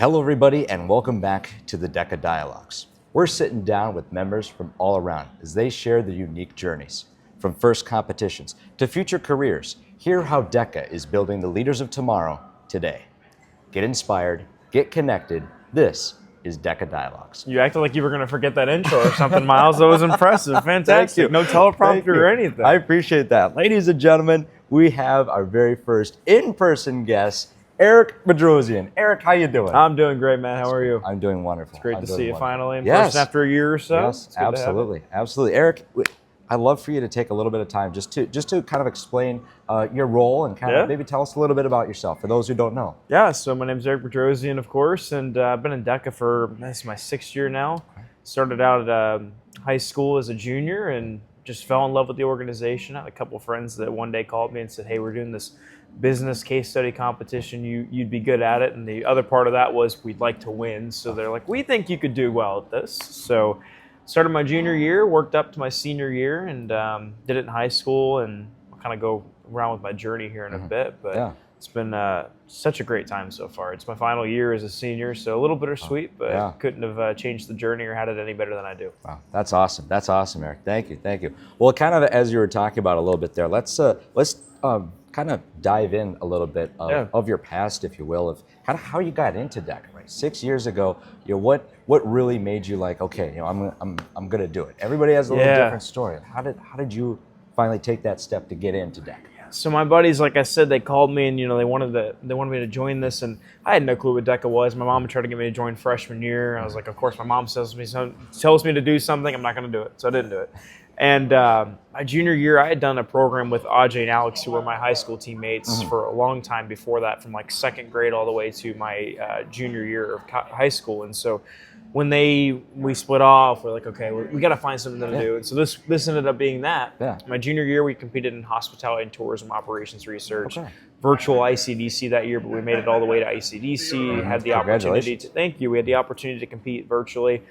Hello everybody and welcome back to the DECA Dialogues. We're sitting down with members from all around as they share their unique journeys. From first competitions to future careers, hear how DECA is building the leaders of tomorrow today. Get inspired, get connected. This is DECA Dialogues. You acted like you were going to forget that intro or something, Miles. That was impressive. Fantastic. No teleprompter or anything. I appreciate that. Ladies and gentlemen, we have our very first in-person guest, Eric Bedrosian. Eric, how you doing? I'm doing great, man. How are you? I'm doing wonderful. It's great to see you finally in yes. person after a year or so. Yes, absolutely. Absolutely. Eric, I'd love for you to take a little bit of time just to kind of explain your role and kind of maybe tell us a little bit about yourself for those who don't know. Yeah, so my name's Eric Bedrosian, of course, and I've been in DECA for, this is my 6th year now. Started out at high school as a junior and just fell in love with the organization. I had a couple of friends that one day called me and said, hey, we're doing this business case study competition. You'd be good at it. And the other part of that was we'd like to win. So they're like, we think you could do well at this. So started my junior year, worked up to my senior year, and did it in high school. And I'll kind of go around with my journey here in a bit. But it's been such a great time so far. It's my final year as a senior, so a little bittersweet, but couldn't have changed the journey or had it any better than I do. Wow, that's awesome. That's awesome, Eric. Thank you, thank you. Well, kind of as you were talking about a little bit there, let's kind of dive in a little bit of your past, if you will, of kind of how you got into DECA. Right, 6 years ago, what really made you like, okay, I'm gonna do it. Everybody has a little different story. How did you finally take that step to get into DECA? So my buddies, like I said, they called me and they wanted me to join this, and I had no clue what DECA was. My mom tried to get me to join freshman year. I was like, of course, my mom tells me to do something, I'm not going to do it, so I didn't do it. And my junior year, I had done a program with Ajay and Alex, who were my high school teammates for a long time before that, from like 2nd grade all the way to my junior year of high school. And so when we split off, we're like, okay, we got to find something to do. And so this ended up being that. Yeah. My junior year, we competed in hospitality and tourism operations research, virtual ICDC that year, but we made it all the way to ICDC. Had the opportunity to, thank you. We had the opportunity to compete virtually.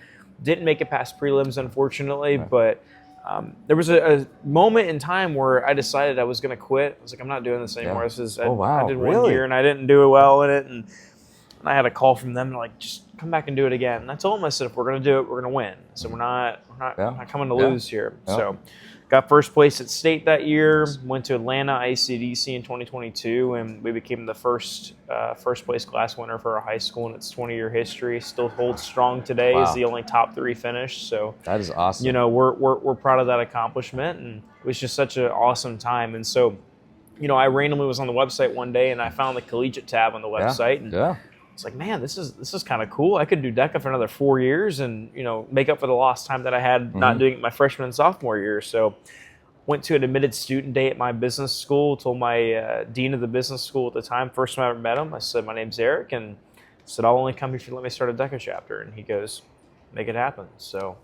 Didn't make it past prelims, unfortunately, but there was a moment in time where I decided I was going to quit. I was like, I'm not doing this anymore. This is I did 1 year and I didn't do well in it, and I had a call from them like, just come back and do it again. And I told them, I said, if we're going to do it, we're going to win. So we're not coming to lose here. So got first place at state that year, went to Atlanta ICDC in 2022, and we became the first place class winner for our high school in its 20-year history. Still holds strong today as the only top 3 finish. So that is awesome. We're proud of that accomplishment, and it was just such an awesome time. And so, I randomly was on the website one day and I found the collegiate tab on the website, and it's like, man, this is kind of cool. I could do DECA for another 4 years and make up for the lost time that I had not doing it my freshman and sophomore year. So went to an admitted student day at my business school, told my dean of the business school at the time, first time I ever met him, I said, my name's Eric, and I said, I'll only come if you let me start a DECA chapter. And he goes, make it happen. So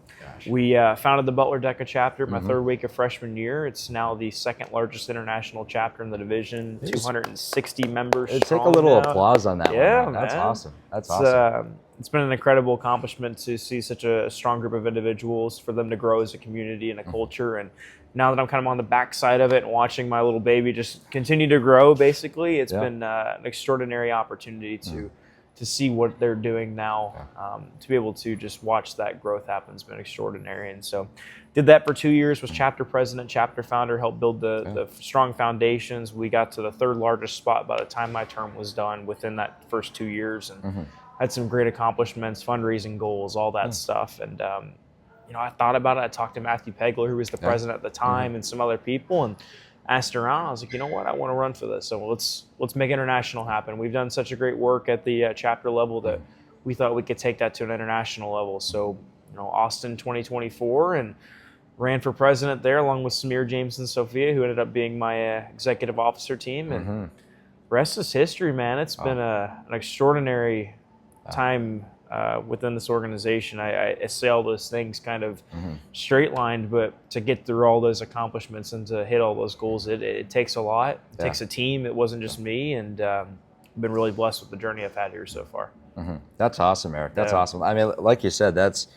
we founded the Butler DECA chapter my 3rd week of freshman year. It's now the 2nd largest international chapter in the division, 260 members strong. Take a little applause on that one. Man. That's awesome. That's awesome. It's been an incredible accomplishment to see such a strong group of individuals, for them to grow as a community and a culture. And now that I'm kind of on the backside of it and watching my little baby just continue to grow, basically, it's been an extraordinary opportunity to see what they're doing now. To be able to just watch that growth happen has been extraordinary. And so did that for 2 years, was chapter president, chapter founder, helped build the strong foundations. We got to the 3rd largest spot by the time my term was done within that first 2 years, and had some great accomplishments, fundraising goals, all that stuff. And I thought about it. I talked to Matthew Pegler, who was the president at the time, and some other people, and asked around. I was like, you know what, I want to run for this. So let's make international happen. We've done such a great work at the chapter level that we thought we could take that to an international level. So, Austin 2024, and ran for president there along with Samir, James, and Sophia, who ended up being my executive officer team. And rest is history, man. It's been an extraordinary time within this organization. I say all those things kind of straight lined, but to get through all those accomplishments and to hit all those goals, it takes a lot. It takes a team. It wasn't just me, and I've been really blessed with the journey I've had here so far. That's awesome, Eric. That's awesome. I mean, like you said, that's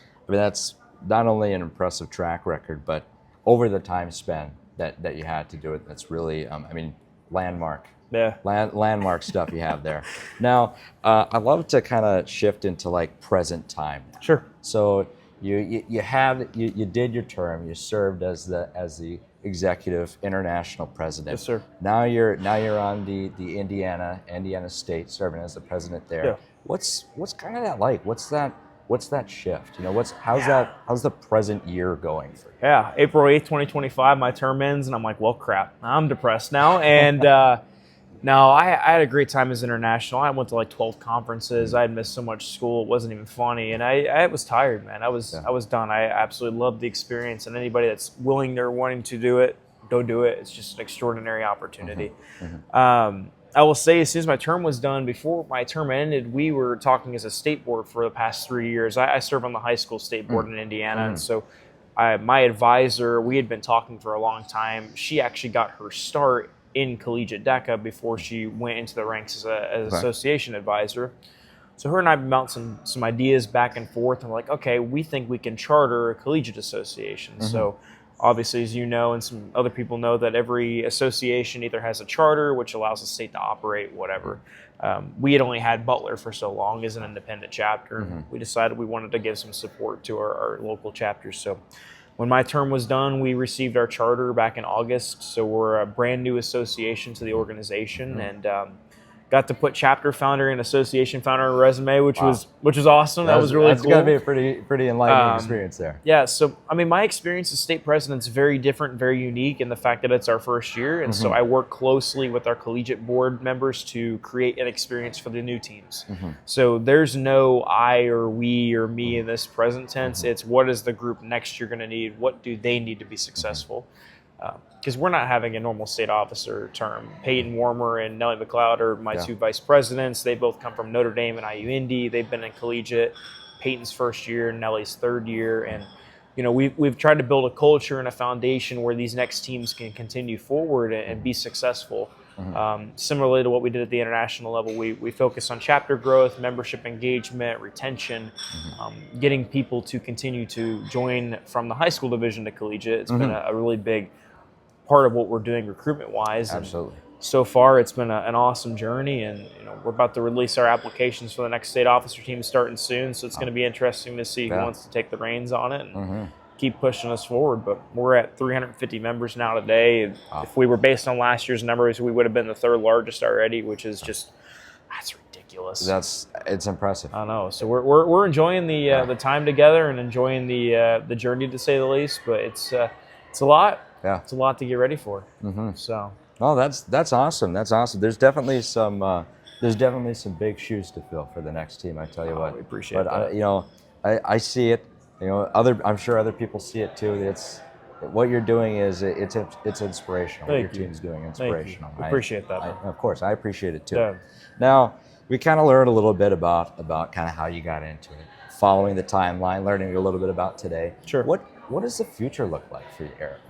not only an impressive track record, but over the time span that you had to do it, that's really, landmark. Yeah. Landmark stuff you have there. Now, I'd love to kind of shift into like present time. Sure. So you did your term. You served as the executive international president. Yes, sir. Now you're on the Indiana State, serving as the president there. Yeah. What's kind of that like? What's that shift? You know, how's the present year going for you? Yeah, April 8th, 2025, my term ends, and I'm like, well, crap, I'm depressed now. And no, I had a great time as international. I went to like 12 conferences. I had missed so much school. It wasn't even funny. And I was tired, man. I was done. I absolutely loved the experience. And anybody that's willing or wanting to do it, go do it. It's just an extraordinary opportunity. I will say, as soon as my term was done, before my term ended, we were talking as a state board for the past 3 years. I serve on the high school state board in Indiana. And so my advisor, we had been talking for a long time. She actually got her start in Collegiate DECA before she went into the ranks as an association advisor. So her and I bounced some ideas back and forth, and we're like, okay, we think we can charter a collegiate association. So obviously, as you know, and some other people know, that every association either has a charter, which allows the state to operate, whatever. We had only had Butler for so long as an independent chapter. We decided we wanted to give some support to our local chapters. So when my term was done, we received our charter back in August. So we're a brand new association to the organization, and got to put chapter founder and association founder on a resume, which was awesome. That was really cool. That's got to be a pretty enlightening experience there. Yeah. So I mean, my experience as state president is very different, very unique in the fact that it's our first year, and so I work closely with our collegiate board members to create an experience for the new teams. So there's no I or we or me in this present tense. It's what is the group next year going to need? What do they need to be successful? Because we're not having a normal state officer term. Peyton Warmer and Nellie McLeod are my two vice presidents. They both come from Notre Dame and IU Indy. They've been in collegiate. Peyton's first year, Nellie's third year, and you know we've tried to build a culture and a foundation where these next teams can continue forward and be successful. Similarly to what we did at the international level, we focus on chapter growth, membership engagement, retention, getting people to continue to join from the high school division to collegiate. It's been a really big part of what we're doing recruitment-wise. Absolutely. And so far, it's been an awesome journey, and you know we're about to release our applications for the next state officer team starting soon. So it's going to be interesting to see who wants to take the reins on it and keep pushing us forward. But we're at 350 members now today. If we were based on last year's numbers, we would have been the third largest already, which is just that's ridiculous. It's impressive. I know. So we're enjoying the time together and enjoying the journey, to say the least. But it's a lot. Yeah, it's a lot to get ready for. So. Oh, that's awesome. That's awesome. There's definitely some big shoes to fill for the next team. I tell you what. We appreciate that. You know, I see it. You know, I'm sure other people see it too. It's what you're doing is it's inspirational. What your team's doing inspirational. I appreciate that. Of course, I appreciate it too. Yeah. Now we kind of learned a little bit about kind of how you got into it, following the timeline, learning a little bit about today. Sure. What does the future look like for you, Eric?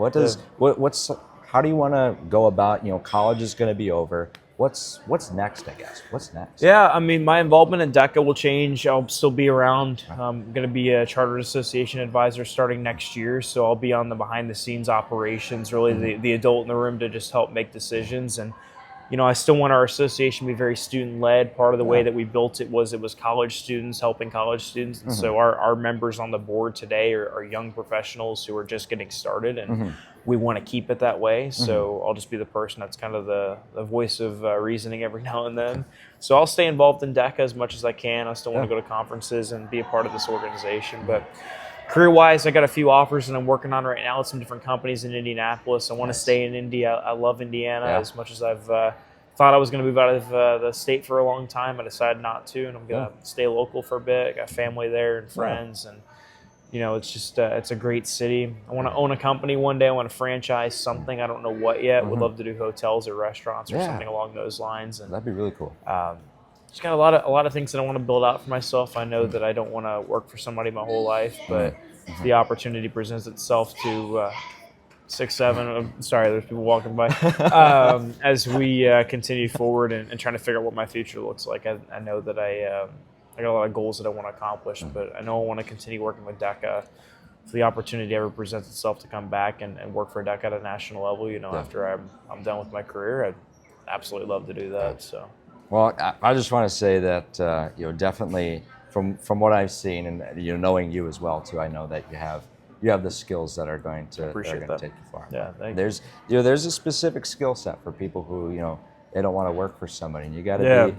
How do you want to go about? You know, college is going to be over. What's next? I guess. What's next? Yeah, I mean, my involvement in DECA will change. I'll still be around. I'm going to be a chartered association advisor starting next year, so I'll be on the behind-the-scenes operations, really the adult in the room to just help make decisions. And you know, I still want our association to be very student-led. Part of the way that we built it was college students helping college students. And so our members on the board today are young professionals who are just getting started, and we want to keep it that way. So I'll just be the person that's kind of the voice of reasoning every now and then. So I'll stay involved in DECA as much as I can. I still want to go to conferences and be a part of this organization. But career-wise, I got a few offers that I'm working on right now with some different companies in Indianapolis. I want to stay in Indy. I love Indiana as much as I've thought I was going to move out of the state for a long time. I decided not to, and I'm going to stay local for a bit. I got family there and friends, and you know, it's just it's a great city. I want to own a company one day. I want to franchise something. I don't know what yet. Would love to do hotels or restaurants or something along those lines. And that'd be really cool. Just got a lot of things that I want to build out for myself. I know that I don't want to work for somebody my whole life, but if the opportunity presents itself to 6, 7. Sorry, there's people walking by. As we continue forward and trying to figure out what my future looks like, I know that I got a lot of goals that I want to accomplish, but I know I want to continue working with DECA. If the opportunity ever presents itself to come back and work for DECA at a national level, you know, after I'm done with my career, absolutely love to do that. So, well, I just want to say that definitely from what I've seen, and knowing you as well too, I know that you have the skills that are going to take you far. Yeah, thank there's there's a specific skill set for people who they don't want to work for somebody, and you got to be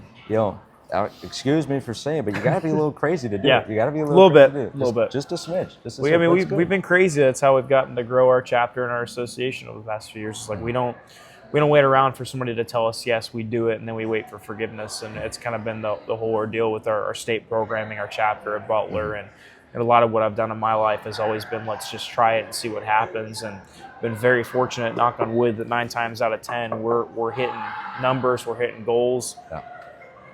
excuse me for saying, but you got to be a little crazy to do it. You got to be a little bit, just a smidge. We've been crazy. That's how we've gotten to grow our chapter and our association over the past few years. It's like we don't wait around for somebody to tell us yes, we do it, and then we wait for forgiveness. And it's kind of been the whole ordeal with our state programming, our chapter at Butler, and a lot of what I've done in my life has always been let's just try it and see what happens. And been very fortunate, knock on wood, that 9 times out of 10 we're hitting numbers, we're hitting goals. Yeah.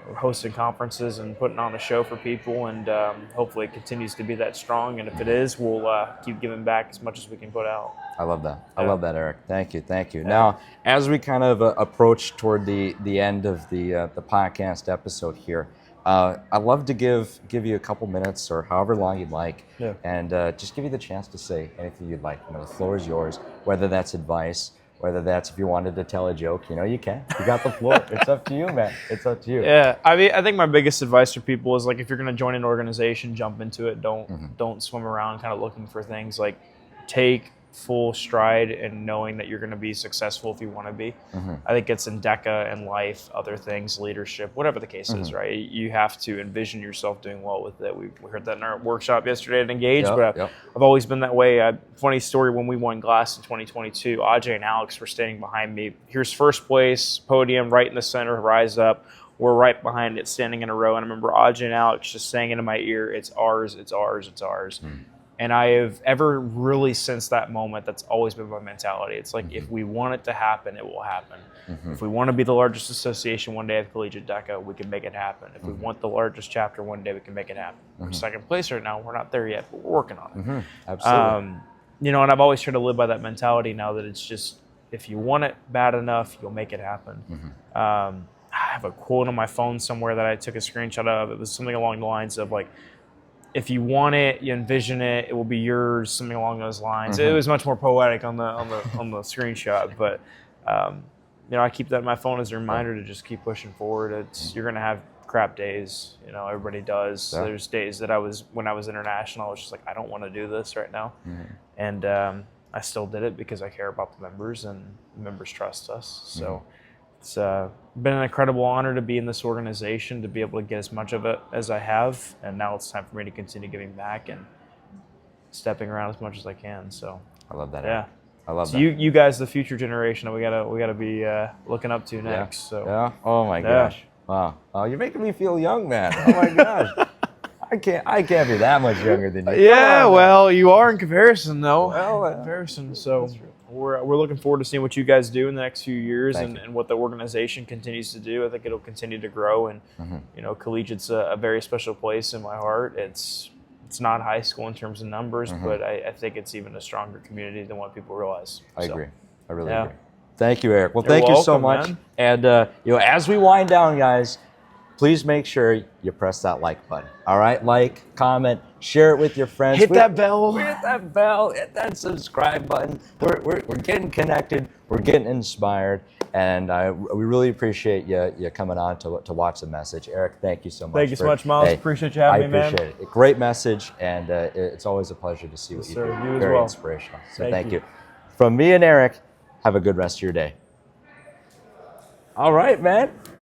We're hosting conferences and putting on a show for people, and hopefully it continues to be that strong. And if it is, we'll keep giving back as much as we can put out. I love that. I love that, Eric. Thank you. Yeah. Now, as we kind of approach toward the end of the podcast episode here, I'd love to give you a couple minutes or however long you'd like, and just give you the chance to say anything you'd like. The floor is yours. Whether that's advice, whether that's if you wanted to tell a joke, you can. You got the floor. It's up to you, man. It's up to you. Yeah, I mean, I think my biggest advice for people is like if you're going to join an organization, jump into it. Don't swim around kind of looking for things. Like take full stride in knowing that you're going to be successful if you want to be. I think it's in DECA and life, other things, leadership, whatever the case is, right? You have to envision yourself doing well with it. We heard that in our workshop yesterday at Engage, but I've always been that way. Funny story, when we won Glass in 2022, Ajay and Alex were standing behind me. Here's first place, podium right in the center, rise up. We're right behind it, standing in a row. And I remember Ajay and Alex just saying into my ear, it's ours, it's ours, it's ours. And I have ever really, since that moment, that's always been my mentality. It's like, if we want it to happen, it will happen. If we want to be the largest association one day of Collegiate DECA, we can make it happen. If we want the largest chapter one day, we can make it happen. We're second place right now. We're not there yet, but we're working on it. Absolutely. And I've always tried to live by that mentality now that it's just, if you want it bad enough, you'll make it happen. I have a quote on my phone somewhere that I took a screenshot of. It was something along the lines of like, if you want it, you envision it, it will be yours, something along those lines. It was much more poetic on the screenshot, but I keep that in my phone as a reminder to just keep pushing forward. You're gonna have crap days, everybody does. There's days that when I was international, I was just like, I don't want to do this right now, and I still did it because I care about the members and the members trust us. So. It's been an incredible honor to be in this organization, to be able to get as much of it as I have, and now it's time for me to continue giving back and stepping around as much as I can. So I love that. Yeah, I love that. You guys, the future generation that we gotta be looking up to next. So Oh my gosh. Wow. Oh, you're making me feel young, man. Oh my gosh. I can't be that much younger than you. Yeah, well, you are in comparison, though. Well, comparison. So we're looking forward to seeing what you guys do in the next few years and what the organization continues to do. I think it'll continue to grow, and Collegiate's a very special place in my heart. It's not high school in terms of numbers, but I think it's even a stronger community than what people realize. I agree. I really agree. Thank you, Eric. Well, You're thank you so welcome, much. Man. And as we wind down, guys, please make sure you press that like button. All right, like, comment, share it with your friends. Hit that bell. Hit that bell. Hit that subscribe button. We're getting connected. We're getting inspired, and we really appreciate you coming on to watch the message. Eric, thank you so much. Thank you so much, Miles. Appreciate you having me, man. I appreciate it. Great message, and it's always a pleasure to see what you do. You Very as well. inspirational. So thank you. From me and Eric, have a good rest of your day. All right, man.